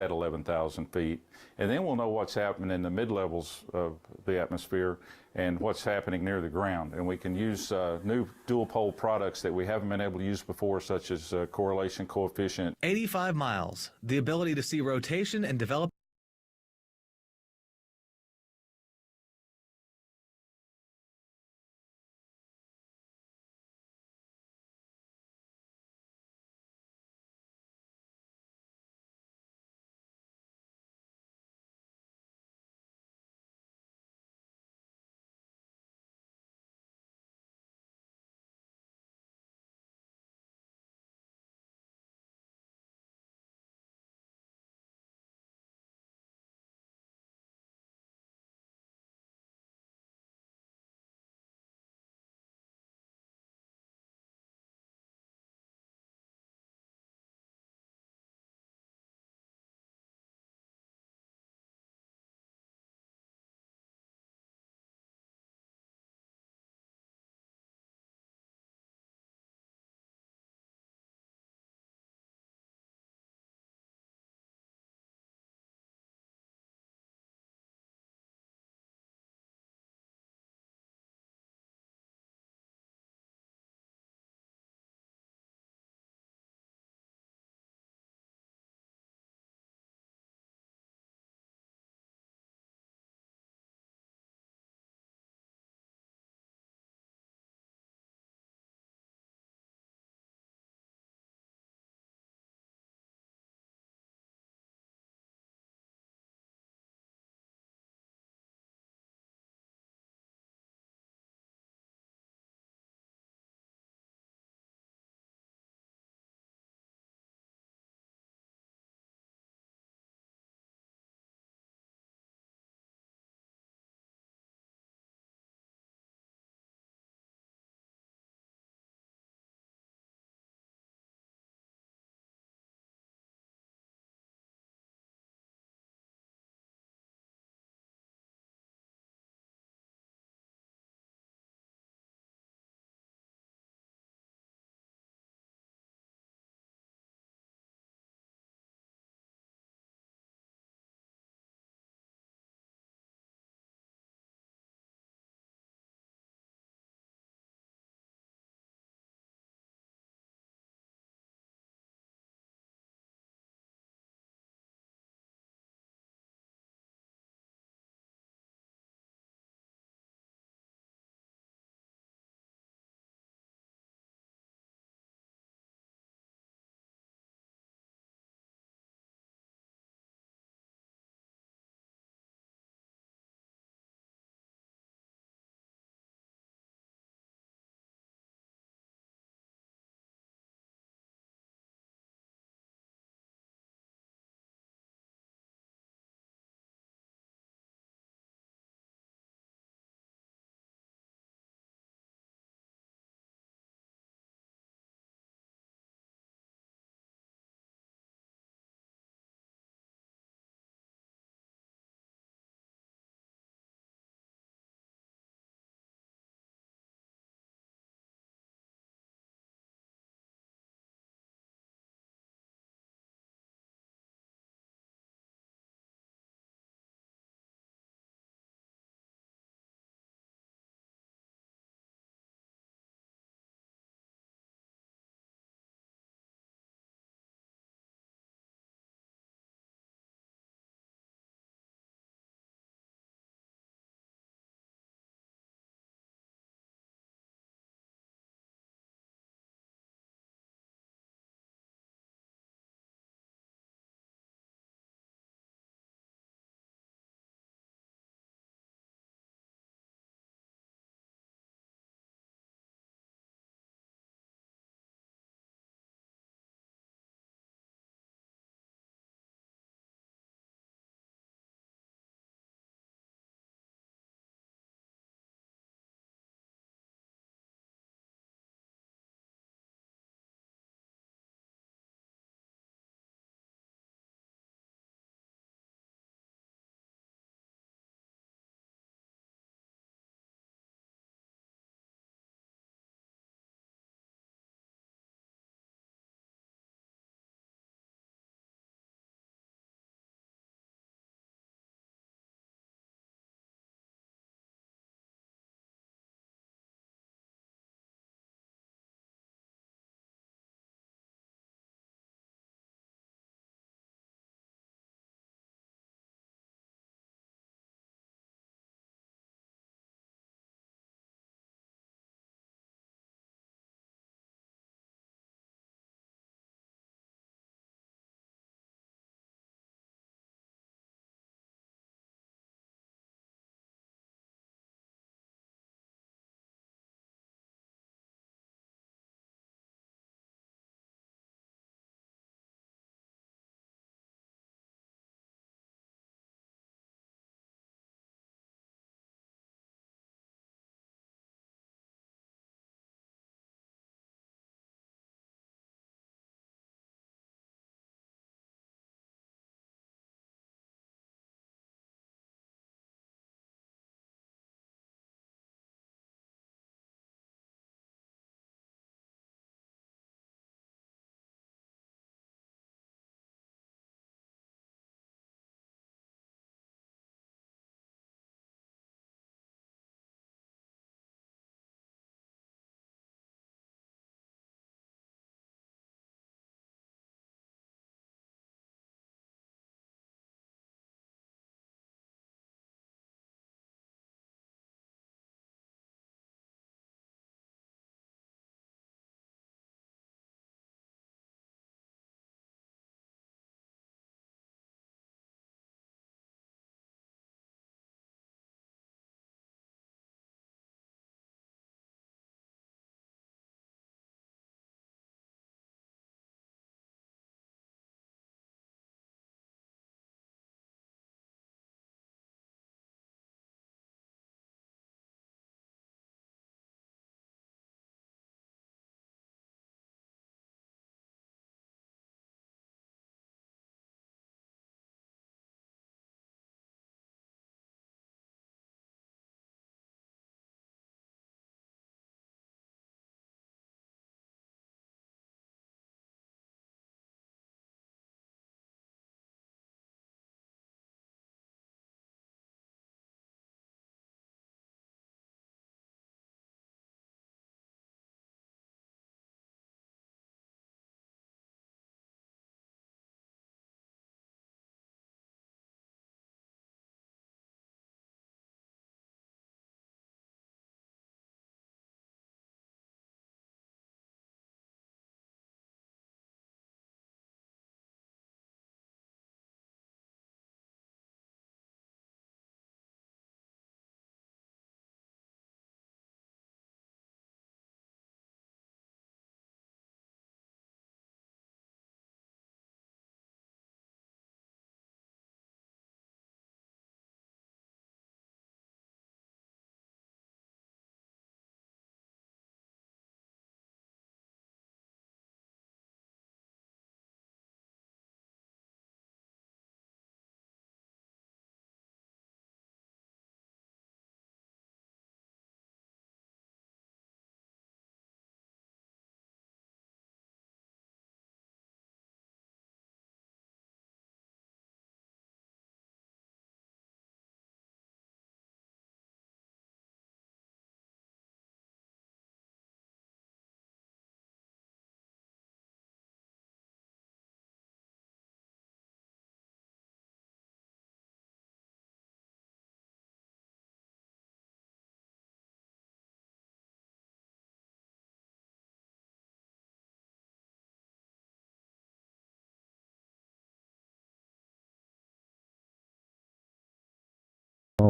at 11,000 feet. And then we'll know what's happening in the mid-levels of the atmosphere and what's happening near the ground. And we can use new dual-pole products that we haven't been able to use before, such as correlation coefficient. 85 miles, the ability to see rotation and develop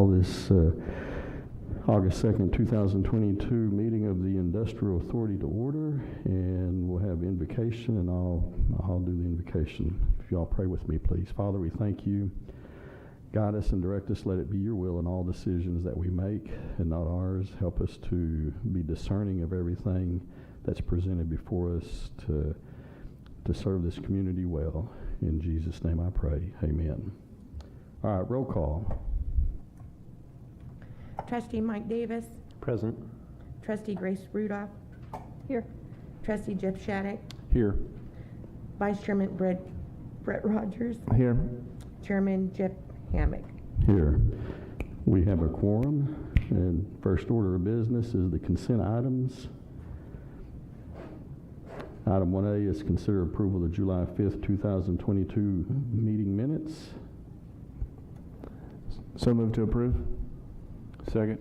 call this August 2nd, 2022 meeting of the Industrial Authority to order, and we'll have invocation, and I'll do the invocation. If y'all pray with me, please. Father, we thank you. Guide us and direct us. Let it be your will in all decisions that we make and not ours. Help us to be discerning of everything that's presented before us to serve this community well. In Jesus' name I pray. Amen. All right, roll call. Trustee Mike Davis. Present. Trustee Grace Rudolph. Here. Trustee Jeff Shattuck. Here. Vice Chairman Brett Rogers. Here. Chairman Jeff Hammack. Here. We have a quorum, and first order of business is the consent items. Item 1A is consider approval of July 5th, 2022 meeting minutes. So moved to approve. Second.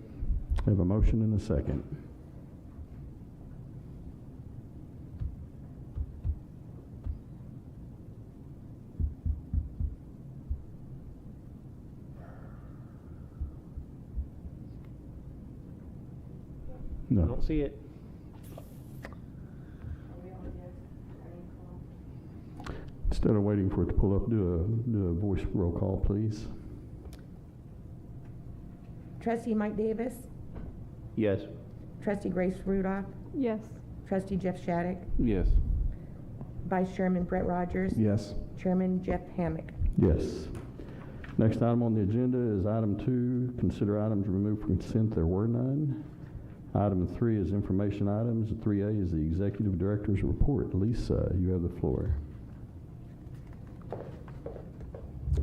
I have a motion and a second. I No. don't see it. Instead of waiting for it to pull up, do a voice roll call, please. Trustee Mike Davis. Yes. Trustee Grace Rudolph. Yes. Trustee Jeff Shattuck. Yes. Vice Chairman Brett Rogers. Yes. Chairman Jeff Hammack. Yes. Next item on the agenda is item 2, consider items removed from consent. There were none. Item 3 is information items. 3A is the executive director's report. Lisa, you have the floor.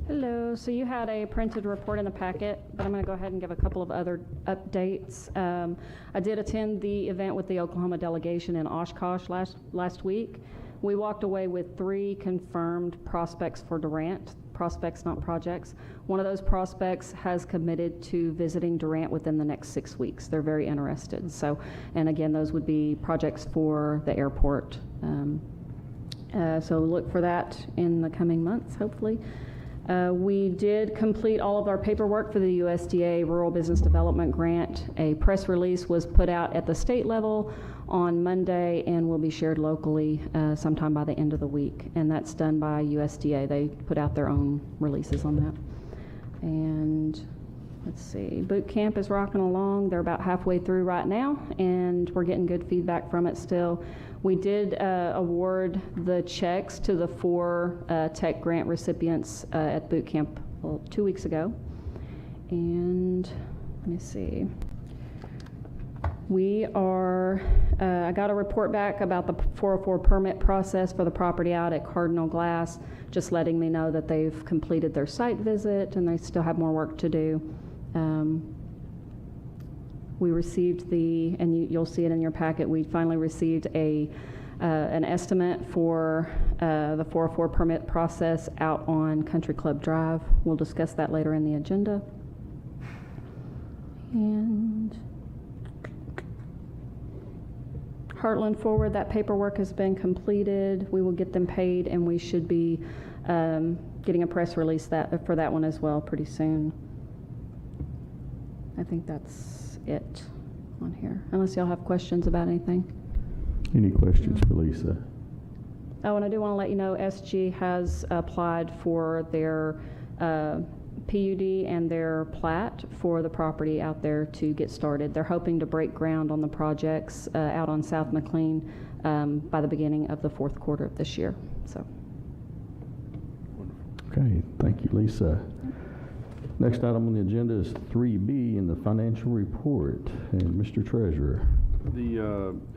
Hello. So you had a printed report in the packet, but I'm going to go ahead and give a couple of other updates. I did attend the event with the Oklahoma delegation in Oshkosh last week. We walked away with 3 confirmed prospects for Durant. Prospects, not projects. One of those prospects has committed to visiting Durant within the next 6 weeks. They're very interested. So, and again, those would be projects for the airport. So look for that in the coming months, hopefully. We did complete all of our paperwork for the USDA Rural Business Development Grant. A press release was put out at the state level on Monday and will be shared locally sometime by the end of the week. And that's done by USDA. They put out their own releases on that. And let's see, boot camp is rocking along. They're about halfway through right now, and we're getting good feedback from it still. We did award the checks to the 4 tech grant recipients at boot camp 2 weeks ago. And let me see. We are, I got a report back about the 404 permit process for the property out at Cardinal Glass, just letting me know that they've completed their site visit and they still have more work to do. We received and you'll see it in your packet, we finally received an estimate for the 404 permit process out on Country Club Drive. We'll discuss that later in the agenda. And Heartland Forward, that paperwork has been completed. We will get them paid, and we should be getting a press release for that one as well pretty soon. I think that's it on here, unless y'all have questions about anything. Any questions for Lisa? Oh, and I do want to let you know SG has applied for their PUD and their plat for the property out there to get started. They're hoping to break ground on the projects out on South McLean by the beginning of the 4th quarter of this year. So. Okay, thank you, Lisa. Next item on the agenda is 3B in the financial report. And Mr. Treasurer.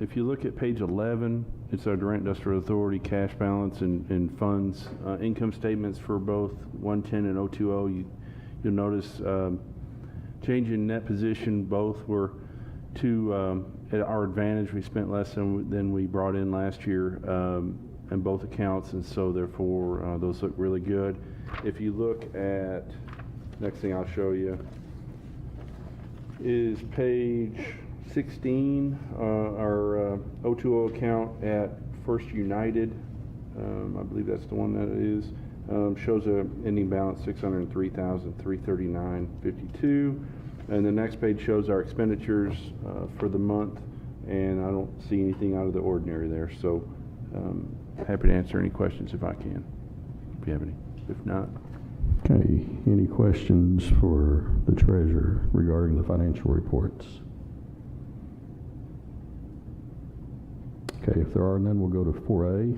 If you look at page 11, it's our Durant Industrial Authority cash balance and funds, income statements for both 110 and 020. You'll notice change in net position. Both were at our advantage. We spent less than we brought in last year in both accounts, and so therefore those look really good. If you look at, next thing I'll show you is page 16, our 020 account at First United. I believe that's the one that it is. shows a ending balance $603,339.52. And the next page shows our expenditures for the month, and I don't see anything out of the ordinary there. So happy to answer any questions if I can, if you have any. If not, Okay, any questions for the treasurer regarding the financial reports? Okay, if there are none, we'll go to 4A,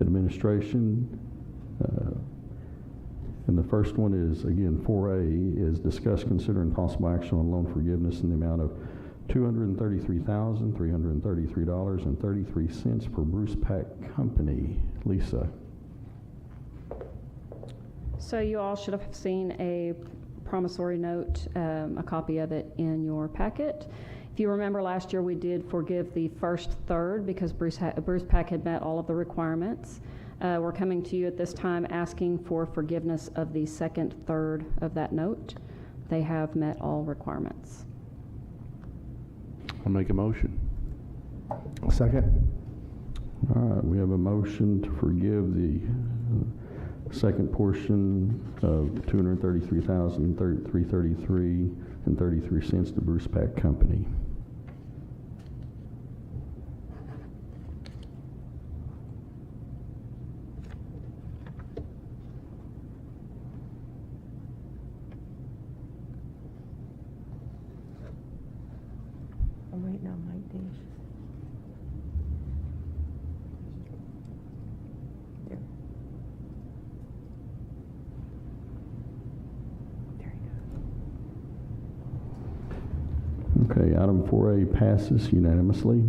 administration. And the first one is, again, 4A is discuss, consider, and possible action on loan forgiveness in the amount of $233,333.33 for Bruce Pack Company. Lisa. So you all should have seen a promissory note, a copy of it in your packet. If you remember last year, we did forgive the first third because Bruce Pack had met all of the requirements. We're coming to you at this time asking for forgiveness of the second third of that note. They have met all requirements. I'll make a motion. Second. All right, we have a motion to forgive the second portion of $233,333.33 to Bruce Pack Company. I'm waiting on Mike Dish. There. There you go. Okay, item 4A passes unanimously.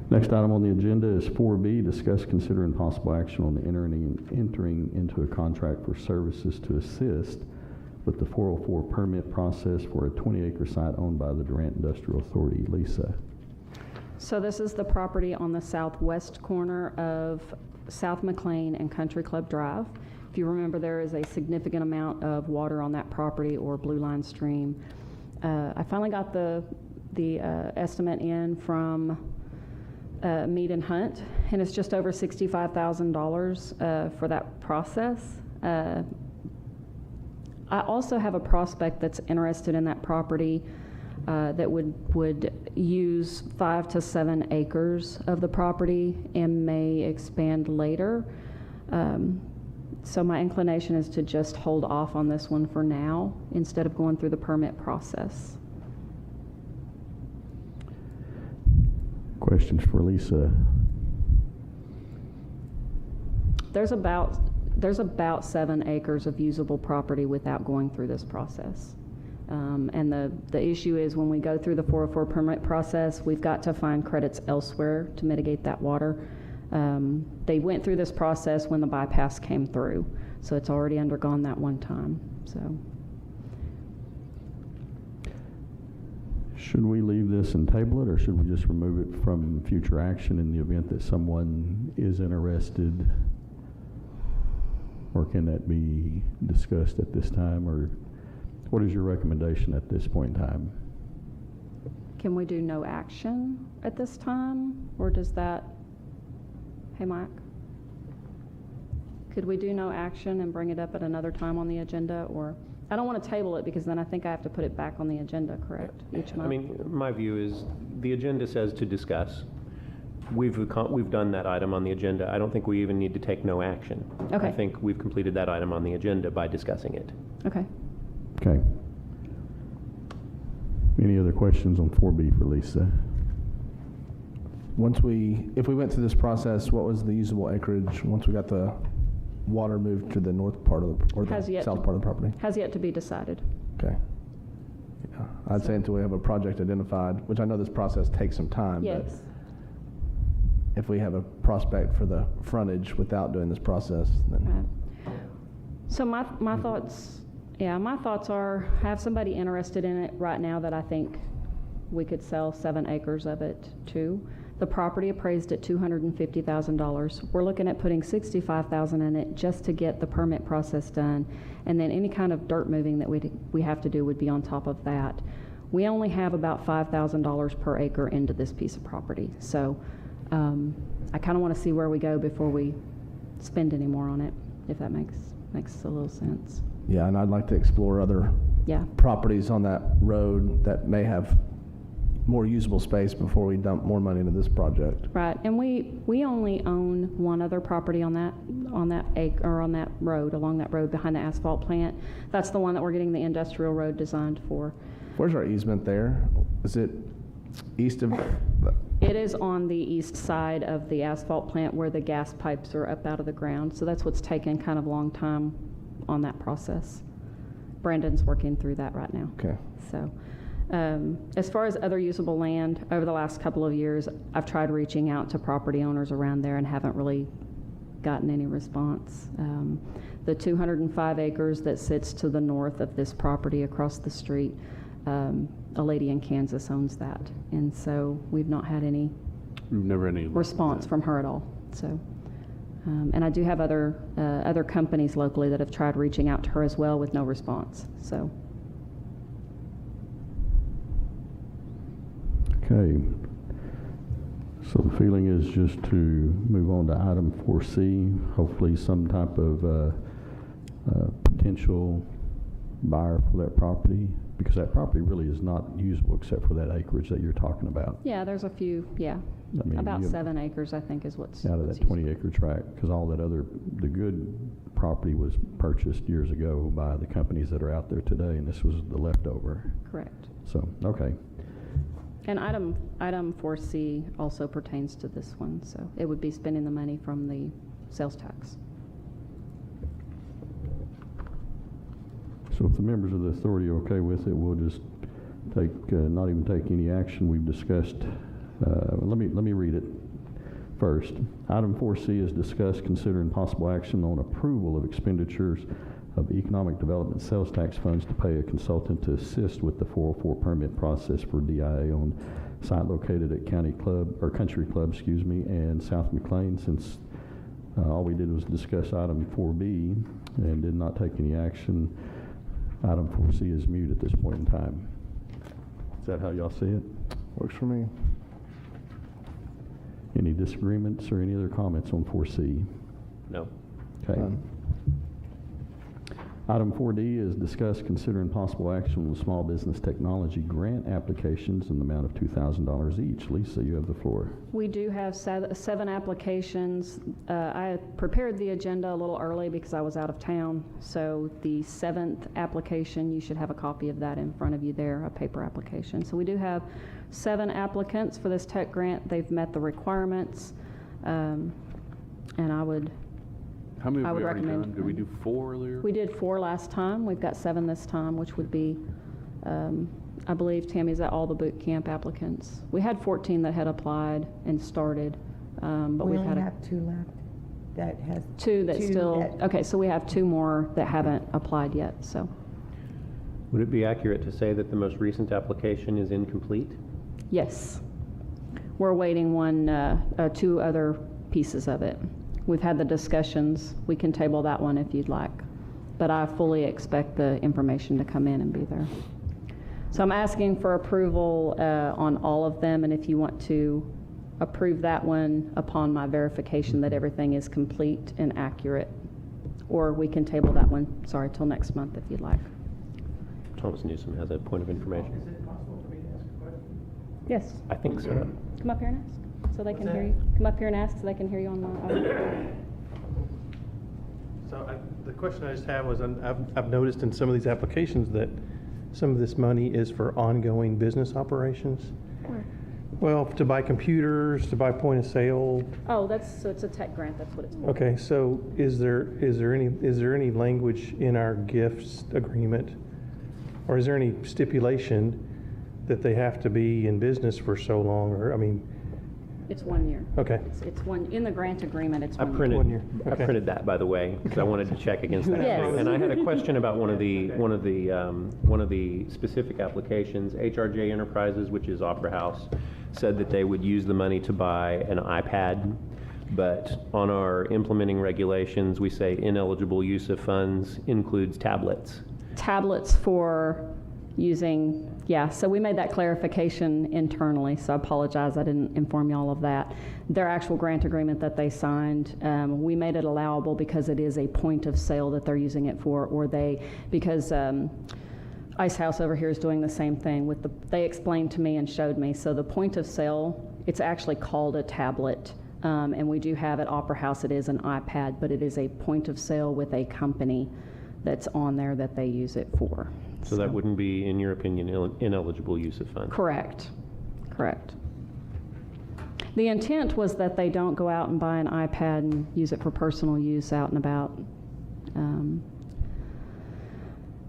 Next item on the agenda is 4B, discuss, consider, and possible action on entering into a contract for services to assist with the 404 permit process for a 20-acre site owned by the Durant Industrial Authority. Lisa. So this is the property on the southwest corner of South McLean and Country Club Drive. If you remember, there is a significant amount of water on that property, or blue line stream. I finally got the estimate in from Mead and Hunt, and it's just over $65,000 for that process. I also have a prospect that's interested in that property that would use 5 to 7 acres of the property and may expand later. So my inclination is to just hold off on this one for now instead of going through the permit process. Questions for Lisa? There's about 7 acres of usable property without going through this process. And the issue is when we go through the 404 permit process, we've got to find credits elsewhere to mitigate that water. They went through this process when the bypass came through, so it's already undergone that one time. So, should we leave this and table it, or should we just remove it from future action in the event that someone is interested? Or can that be discussed at this time, or what is your recommendation at this point in time? can we do no action at this time, or does that, hey Mike? Could we do no action and bring it up at another time on the agenda, or, I don't want to table it because then I think I have to put it back on the agenda, correct, each month? I mean, my view is the agenda says to discuss. We've done that item on the agenda. I don't think we even need to take no action. Okay. I think we've completed that item on the agenda by discussing it. Okay. Okay. Any other questions on 4B for Lisa? If we went through this process, what was the usable acreage once we got the water moved to the north part of the, or the south part of the property? Has yet to be decided. Okay. Yeah. I'd say until we have a project identified, which I know this process takes some time. Yes. But if we have a prospect for the frontage without doing this process, then. Right. So my thoughts, my thoughts are, have somebody interested in it right now that I think we could sell 7 acres of it to. The property appraised at $250,000. We're looking at putting $65,000 in it just to get the permit process done, and then any kind of dirt moving that we have to do would be on top of that. We only have about $5,000 per acre into this piece of property, so I kind of want to see where we go before we spend any more on it. if that makes a little sense. Yeah, and I'd like to explore other Yeah. properties on that road that may have more usable space before we dump more money into this project. Right, and we only own one other property on that road, along that road behind the asphalt plant. That's the one that we're getting the industrial road designed for. Where's our easement there? Is it east of? It is on the east side of the asphalt plant where the gas pipes are up out of the ground. So that's what's taken kind of a long time on that process. Brandon's working through that right now. Okay. So as far as other usable land, over the last couple of years, I've tried reaching out to property owners around there and haven't really gotten any response. The 205 acres that sits to the north of this property across the street, a lady in Kansas owns that. And so we've not had any We've never had any response from her at all. So, and I do have other companies locally that have tried reaching out to her as well with no response. So. Okay. So the feeling is just to move on to item 4C, hopefully some type of potential buyer for that property, because that property really is not usable except for that acreage that you're talking about. Yeah, there's a few, yeah. I mean, About 7 acres, I think, is what's out of that 20-acre tract, because all that the good property was purchased years ago by the companies that are out there today, and this was the leftover. Correct. So, okay. And item 4C also pertains to this one, so it would be spending the money from the sales tax. So if the members of the authority are okay with it, we'll just take, not even take any action. We've discussed, let me read it first. Item 4C is discuss, consider, and possible action on approval of expenditures of economic development sales tax funds to pay a consultant to assist with the 404 permit process for DIA on site located at Country Club, and South McLean, since all we did was discuss item 4B and did not take any action. Item 4C is mute at this point in time. Is that how y'all see it? Works for me. Any disagreements or any other comments on 4C? No. Okay. Item 4D is discuss, consider, and possible action on the small business technology grant applications in the amount of $2,000 each. Lisa, you have the floor. We do have 7 applications. I prepared the agenda a little early because I was out of town. So the 7th application, you should have a copy of that in front of you there, a paper application. So we do have 7 applicants for this tech grant. They've met the requirements. And I would How many have we already recommend. done? Did we do 4 earlier? We did 4 last time. We've got 7 this time, which would be, I believe, Tammy, is that all the boot camp applicants? We had 14 that had applied and started, but We we've had only have 2 left that has. 2 that still, that- okay, so we have 2 more that haven't applied yet, so. Would it be accurate to say that the most recent application is incomplete? Yes. We're waiting 2 other pieces of it. We've had the discussions. We can table that one if you'd like. But I fully expect the information to come in and be there. So I'm asking for approval on all of them, and if you want to approve that one upon my verification that everything is complete and accurate. Or we can table that one, till next month if you'd like. Thomas Newsom has a point of information. Is it possible for me to ask a question? Yes. I think so. Come up here and ask so they can hear you. Come up here and ask so they can hear you on my. So the question I just had was, I've noticed in some of these applications that some of this money is for ongoing business operations. Where? Well, to buy computers, to buy point of sale. Oh, so it's a tech grant, that's what it's for. Okay, so is there any language in our gifts agreement, or is there any stipulation that they have to be in business for so long, or, I mean, It's 1 year. okay. It's one, in the grant agreement, it's I 1 year. printed, 1 year. I Okay. printed that, by the way, because I wanted to check against that. Yes. And I had a question about one of the specific applications. HRJ Enterprises, which is Opera House, said that they would use the money to buy an iPad. But on our implementing regulations, we say ineligible use of funds includes tablets. Tablets for So we made that clarification internally, so I apologize I didn't inform you all of that. Their actual grant agreement that they signed, we made it allowable because it is a point of sale that they're using it for, because Ice House over here is doing the same thing they explained to me and showed me. So the point of sale, it's actually called a tablet, and we do have at Opera House, it is an iPad, but it is a point of sale with a company that's on there that they use it for. So that wouldn't be, in your opinion, ineligible use of funds? Correct. The intent was that they don't go out and buy an iPad and use it for personal use out and about.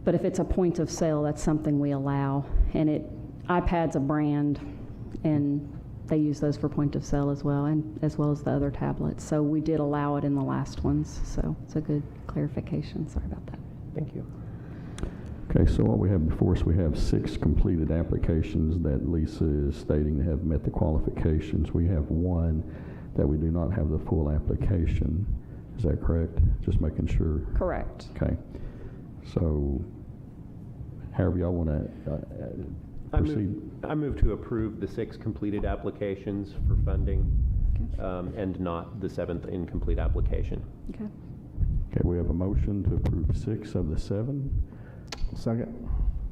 But if it's a point of sale, that's something we allow. And iPad's a brand, and they use those for point of sale as well, and as well as the other tablets. So we did allow it in the last ones. So it's a good clarification. Sorry about that. Thank you. Okay, so what we have before us, we have 6 completed applications that Lisa is stating to have met the qualifications. We have 1 that we do not have the full application. Is that correct? Just making sure. Correct. Okay. So, however y'all want to proceed. I move to approve the 6 completed applications for funding, and not the 7th incomplete application. Okay. Okay, we have a motion to approve 6 of the 7. Second.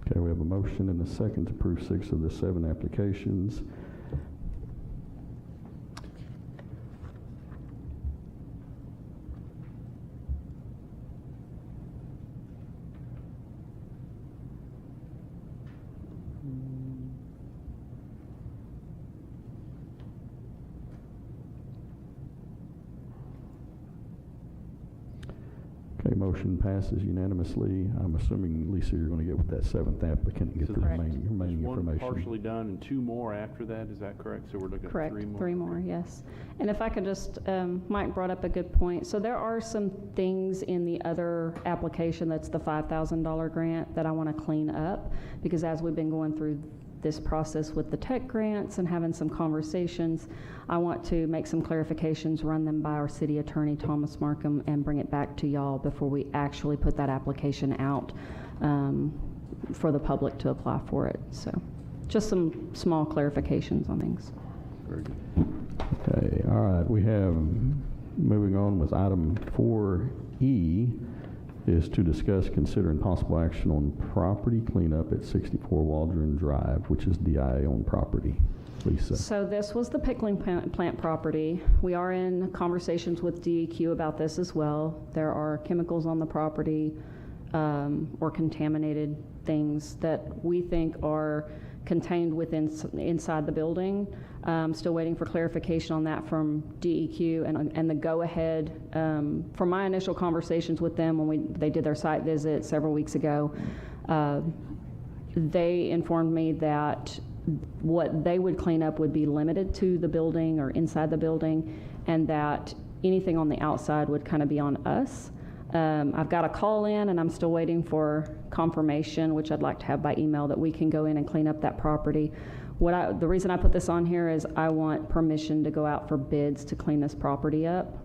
Okay, we have a motion and a second to approve 6 of the 7 applications. Okay, motion passes unanimously. I'm assuming, Lisa, you're going to get with that 7th applicant and get So the there's- remaining There's one information. partially done and 2 more after that, is that correct? So we're looking Correct. at 3 more? 3 more, yes. And if I could just, Mike brought up a good point. So there are some things in the other application that's the $5,000 grant that I want to clean up, because as we've been going through this process with the tech grants and having some conversations, I want to make some clarifications, run them by our city attorney, Thomas Markham, and bring it back to y'all before we actually put that application out for the public to apply for it. So just some small clarifications on things. Very good. Okay, all right, we have, moving on with item 4E, is to discuss, consider, and possible action on property cleanup at 64 Waldron Drive, which is DIA-owned property. Lisa. So this was the pickling plant property. We are in conversations with DEQ about this as well. There are chemicals on the property or contaminated things that we think are contained inside the building. Still waiting for clarification on that from DEQ and the go-ahead. From my initial conversations with them when they did their site visit several weeks ago, they informed me that what they would clean up would be limited to the building or inside the building, and that anything on the outside would kind of be on us. I've got a call in, and I'm still waiting for confirmation, which I'd like to have by email, that we can go in and clean up that property. The reason I put this on here is I want permission to go out for bids to clean this property up.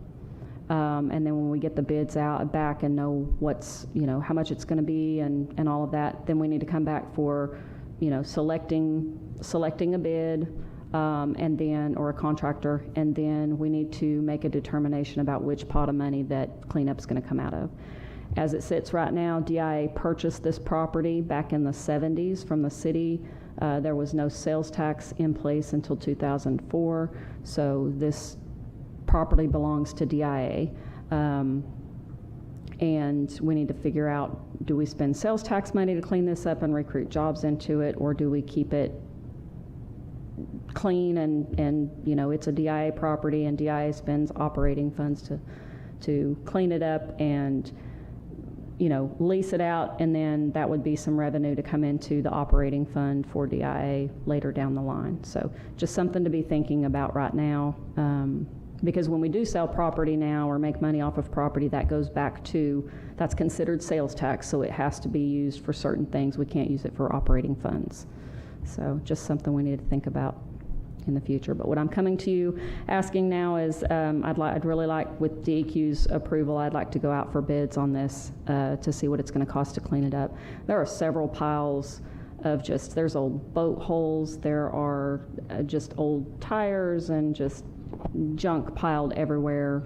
And then when we get the bids back and know what's, how much it's going to be and all of that, then we need to come back for, selecting a bid, and then, or a contractor, and then we need to make a determination about which pot of money that cleanup's going to come out of. As it sits right now, DIA purchased this property back in the 70s from the city. There was no sales tax in place until 2004, so this property belongs to DIA. And we need to figure out, do we spend sales tax money to clean this up and recruit jobs into it, or do we keep it clean and it's a DIA property and DIA spends operating funds to clean it up and lease it out, and then that would be some revenue to come into the operating fund for DIA later down the line. So just something to be thinking about right now, because when we do sell property now or make money off of property, that goes back to, that's considered sales tax, so it has to be used for certain things. We can't use it for operating funds. So just something we need to think about in the future. But what I'm coming to you asking now is, I'd really like, with DEQ's approval, I'd like to go out for bids on this to see what it's going to cost to clean it up. There are several piles of just, there's old boat holes, there are just old tires and just junk piled everywhere,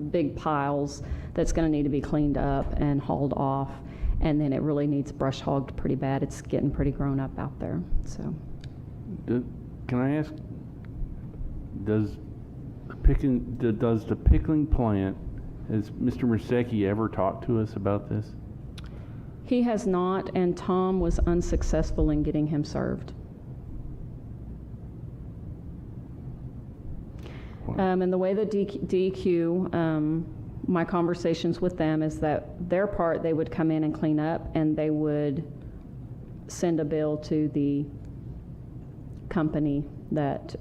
big piles that's going to need to be cleaned up and hauled off. And then it really needs brush hogged pretty bad. It's getting pretty grown up out there, so. Can I ask, does the pickling plant, has Mr. Mursecki ever talked to us about this? He has not, and Tom was unsuccessful in getting him served. And the way the DEQ, my conversations with them is that their part, they would come in and clean up, and they would send a bill to the company that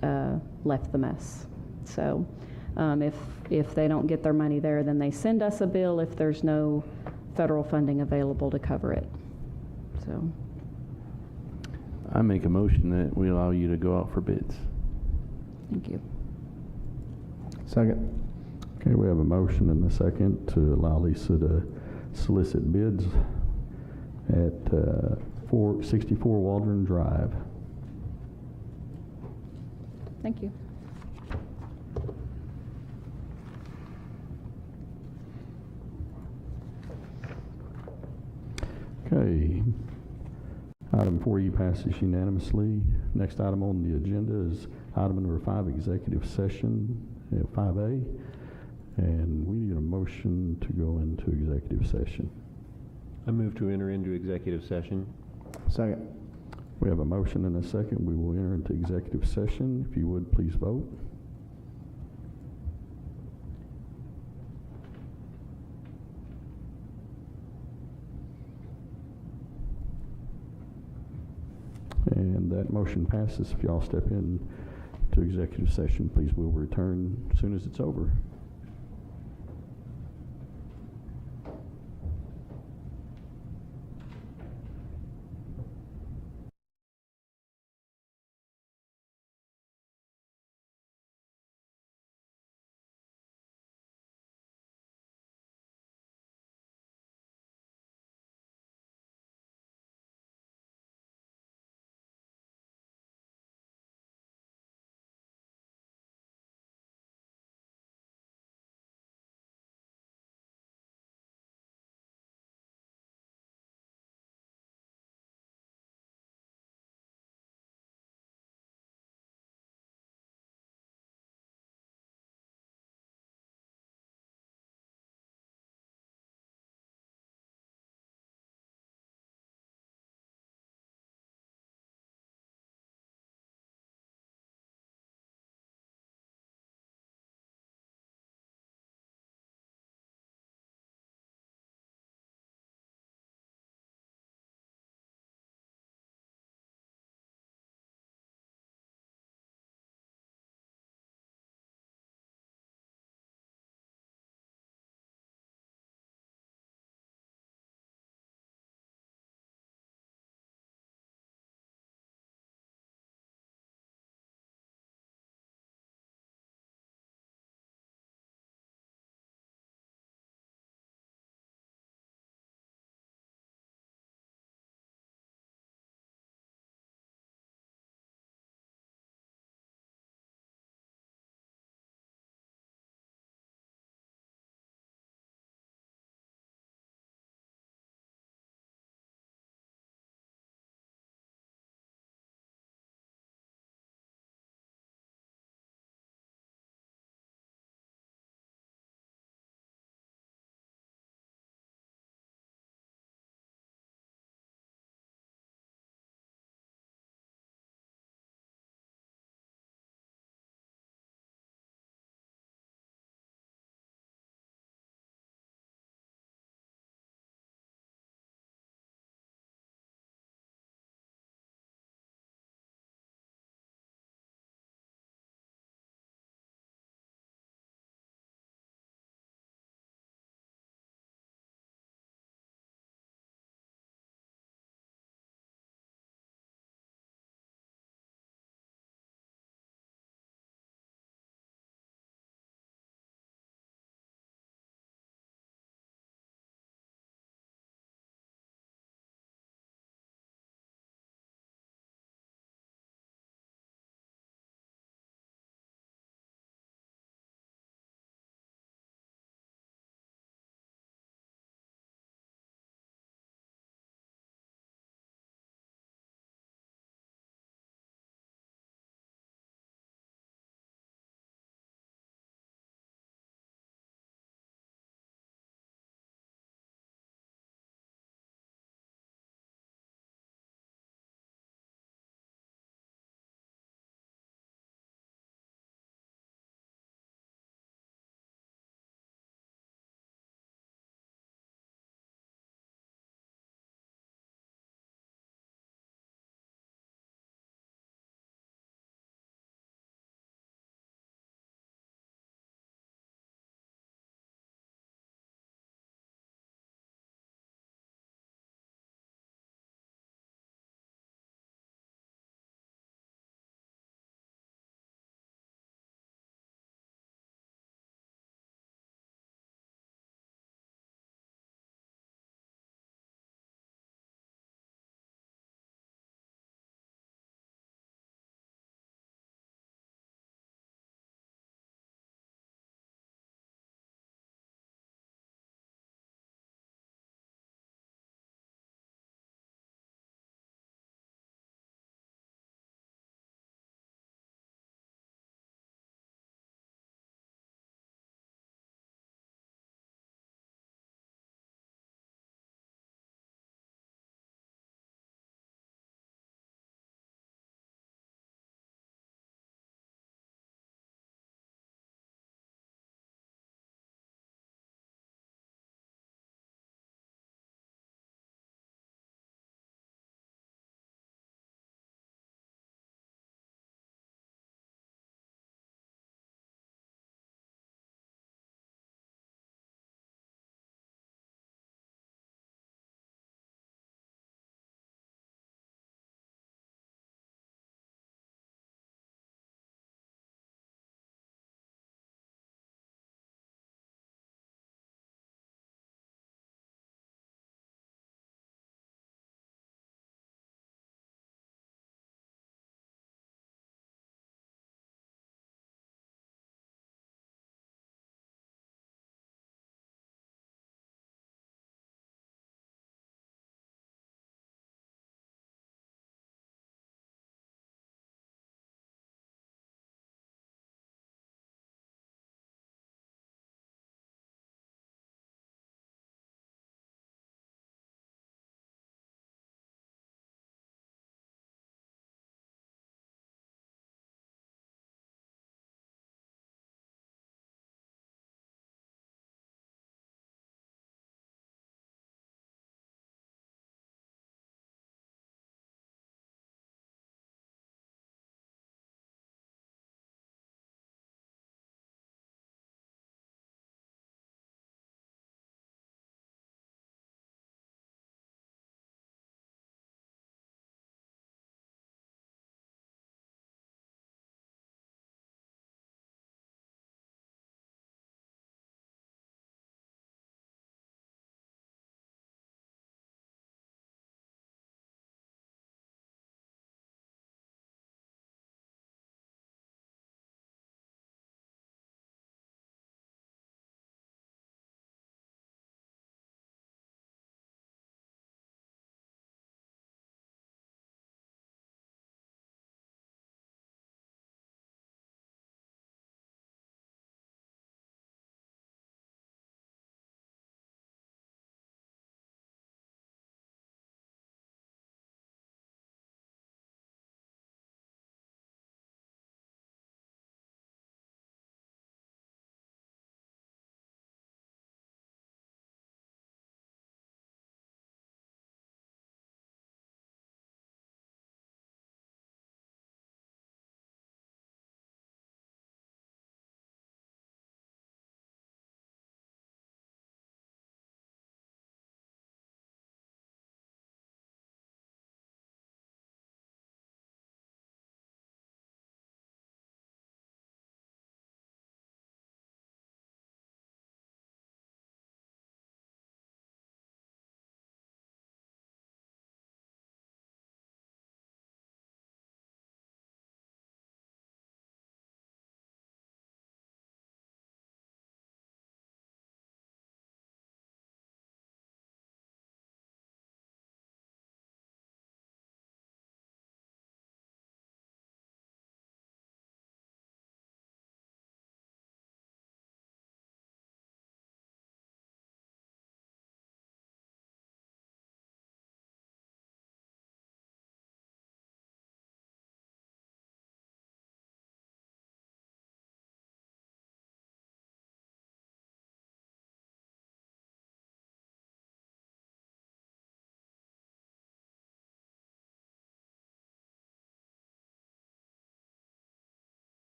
left the mess. So if they don't get their money there, then they send us a bill if there's no federal funding available to cover it. So I make a motion that we allow you to go out for bids. thank you. Second. Okay, we have a motion and a second to allow Lisa to solicit bids at 464 Waldron Drive. Thank you. Okay. Item 4E passes unanimously. Next item on the agenda is item number 5, executive session, 5A. And we need a motion to go into executive session. I move to enter into executive session. Second. We have a motion and a second. We will enter into executive session. If you would, please vote. And that motion passes. If y'all step in to executive session, please, we'll return as soon as it's over.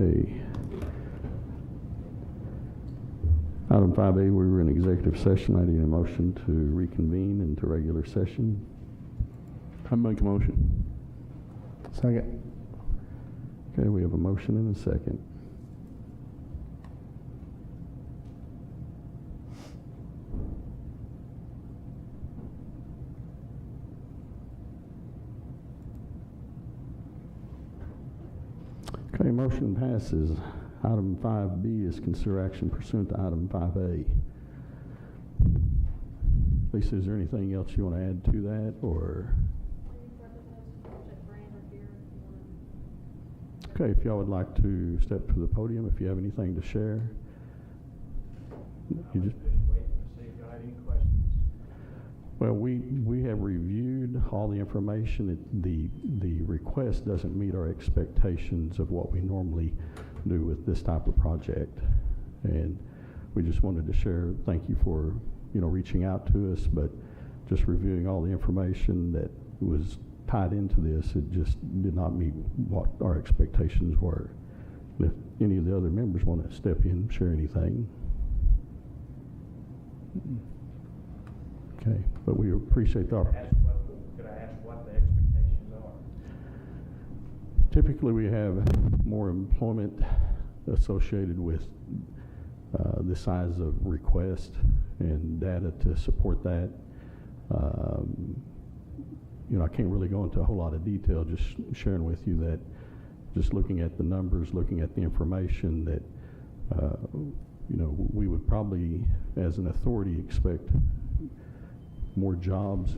Okay. Item 5A, we were in executive session. I need a motion to reconvene into regular session. I make a motion. Second. Okay, we have a motion and a second. Okay, motion passes. Item 5B is consider action pursuant to item 5A. Lisa, is there anything else you want to add to that, or? Okay, if y'all would like to step to the podium, if you have anything to share. You just waiting to see if you had any questions. Well, we have reviewed all the information. The request doesn't meet our expectations of what we normally do with this type of project, and we just wanted to share. Thank you for reaching out to us, but just reviewing all the information that was tied into this, it just did not meet what our expectations were. And if any of the other members want to step in and share anything. Okay, but we appreciate the opportunity. Could I ask what the expectations are? Typically, we have more employment associated with the size of request and data to support that. I can't really go into a whole lot of detail, just sharing with you that just looking at the numbers, looking at the information that, we would probably, as an authority, expect more jobs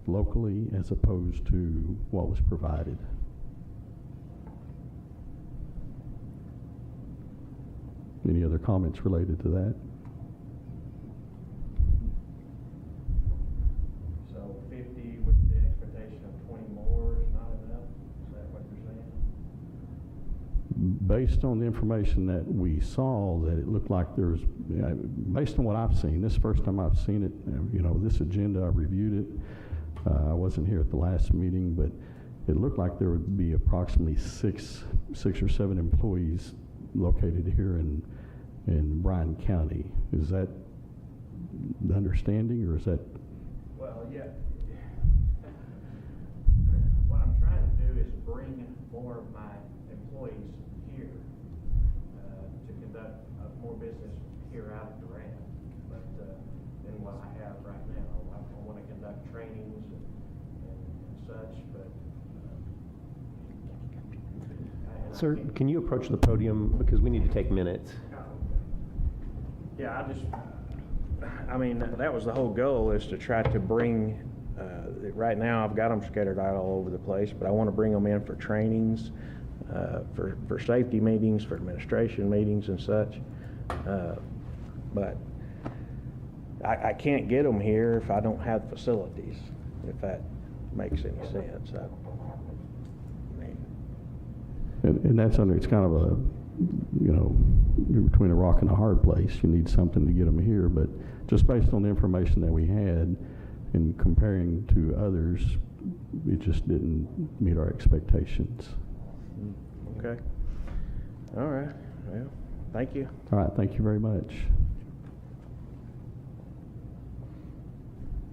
locally as opposed to what was provided. Any other comments related to that? So 50 with the expectation of 20 more is not enough? Is that what you're saying? Based on the information that we saw, that it looked like there was, based on what I've seen, this is the first time I've seen it, this agenda, I reviewed it. I wasn't here at the last meeting, but it looked like there would be approximately six or seven employees located here in Bryan County. Is that the understanding, or is that? Well, yeah. What I'm trying to do is bring more of my employees here to conduct more business here out of Durant, than what I have right now. I want to conduct trainings and such, but. Sir, can you approach the podium because we need to take minutes? Yeah, that was the whole goal, is to try to bring, right now I've got them scattered out all over the place, but I want to bring them in for trainings, for safety meetings, for administration meetings and such. But I can't get them here if I don't have facilities, if that makes any sense. And that's it's kind of a, you're between a rock and a hard place. You need something to get them here, but just based on the information that we had and comparing to others, it just didn't meet our expectations. Okay. All right. Well, thank you. All right, thank you very much.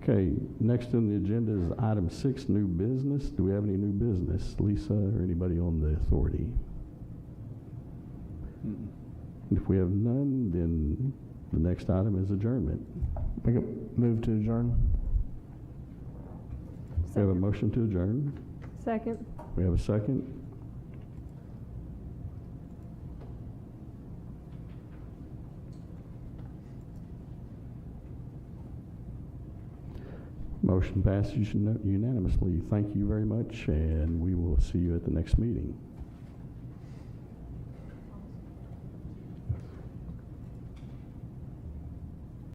Okay, next on the agenda is item 6, new business. Do we have any new business, Lisa, or anybody on the authority? If we have none, then the next item is adjournment. Make a move to adjourn. We have a motion to adjourn. Second. We have a second. Motion passes unanimously. Thank you very much, and we will see you at the next meeting.